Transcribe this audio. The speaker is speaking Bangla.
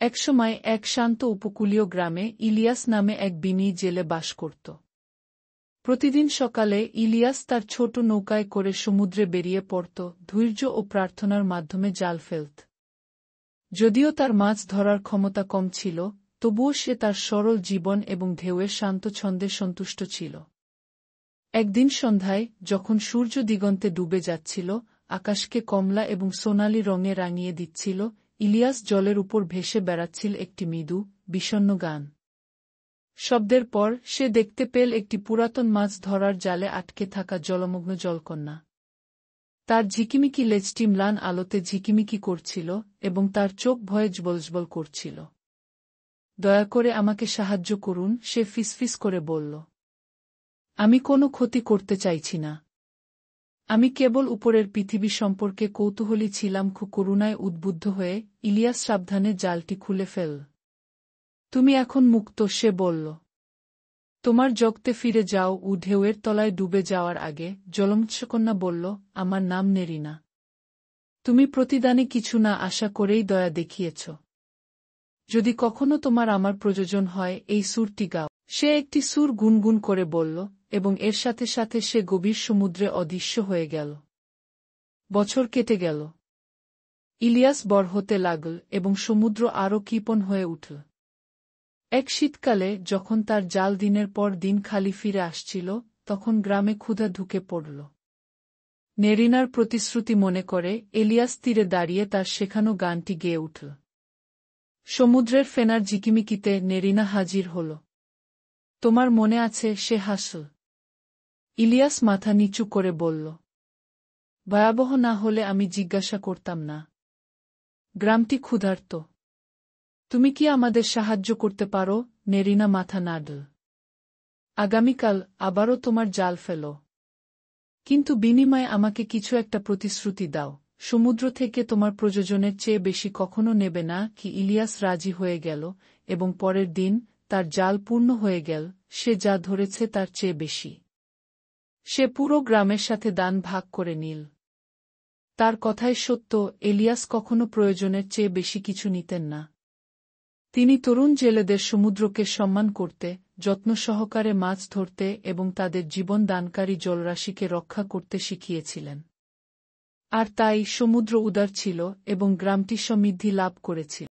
একসময় এক শান্ত উপকূলীয় গ্রামে ইলিয়াস নামে এক বিনি জেলে বাস করত। প্রতিদিন সকালে ইলিয়াস তার ছোট নৌকায় করে সমুদ্রে বেরিয়ে পড়ত, ধৈর্য ও প্রার্থনার মাধ্যমে জাল ফেলত। যদিও তার মাছ ধরার ক্ষমতা কম ছিল, তবুও সে তার সরল জীবন এবং ঢেউয়ের শান্ত ছন্দে সন্তুষ্ট ছিল। একদিন সন্ধ্যায়, যখন সূর্য দিগন্তে ডুবে যাচ্ছিল, আকাশকে কমলা এবং সোনালি রঙে রাঙিয়ে দিচ্ছিল, ইলিয়াস জলের উপর ভেসে বেড়াচ্ছিল একটি মৃদু, বিষণ্ণ গান। শব্দের পর সে দেখতে পেল একটি পুরাতন মাছ ধরার জালে আটকে থাকা জলমগ্ন জলকন্যা। তার ঝিকিমিকি লেজটি ম্লান আলোতে ঝিকিমিকি করছিল এবং তার চোখ ভয়ে জ্বলজ্বল করছিল। দয়া করে আমাকে সাহায্য করুন, সে ফিসফিস করে বলল। আমি কোনো ক্ষতি করতে চাইছি না। আমি কেবল উপরের পৃথিবী সম্পর্কে কৌতূহলী ছিলাম। করুণায় উদ্বুদ্ধ হয়ে ইলিয়াস সাবধানে জালটি খুলে ফেল। তুমি এখন মুক্ত, সে বলল। তোমার জগতে ফিরে যাও। ঢেউয়ের তলায় ডুবে যাওয়ার আগে জলমৎস্যকন্যা বলল, আমার নাম নেরিনা। তুমি প্রতিদানে কিছু না আশা করেই দয়া দেখিয়েছ। যদি কখনো তোমার আমার প্রয়োজন হয়, এই সুরটি গাও। সে একটি সুর গুনগুন করে বলল, এবং এর সাথে সাথে সে গভীর সমুদ্রে অদৃশ্য হয়ে গেল। বছর কেটে গেল। ইলিয়াস বড় হতে লাগল এবং সমুদ্র আরও কৃপণ হয়ে উঠল। এক শীতকালে, যখন তার জাল দিনের পর দিন খালি ফিরে আসছিল, তখন গ্রামে ক্ষুধা ঢুকে পড়ল। নেরিনার প্রতিশ্রুতি মনে করে ইলিয়াস তীরে দাঁড়িয়ে তার শেখানো গানটি গেয়ে উঠল। সমুদ্রের ফেনার ঝিকিমিকিতে নেরিনা হাজির হল। তোমার মনে আছে, সে হাসল। ইলিয়াস মাথা নিচু করে বলল, ভয়াবহ না হলে আমি জিজ্ঞাসা করতাম না। গ্রামটি ক্ষুধার্ত। তুমি কি আমাদের সাহায্য করতে পারো? নেরিনা মাথা নাড়ল। আগামীকাল আবারও তোমার জাল ফেলো। কিন্তু বিনিময়ে আমাকে কিছু একটা প্রতিশ্রুতি দাও। সমুদ্র থেকে তোমার প্রয়োজনের চেয়ে বেশি কখনো নেবে না। কি? ইলিয়াস রাজি হয়ে গেল, এবং পরের দিন তার জাল পূর্ণ হয়ে গেল। সে যা ধরেছে তার চেয়ে বেশি। সে পুরো গ্রামের সাথে দান ভাগ করে নিল। তার কথাই সত্য, ইলিয়াস কখনো প্রয়োজনের চেয়ে বেশি কিছু নিতেন না। তিনি তরুণ জেলেদের সমুদ্রকে সম্মান করতে, যত্ন সহকারে মাছ ধরতে এবং তাদের জীবন দানকারী জলরাশিকে রক্ষা করতে শিখিয়েছিলেন। আর তাই সমুদ্র উদার ছিল এবং গ্রামটি সমৃদ্ধি লাভ করেছিল।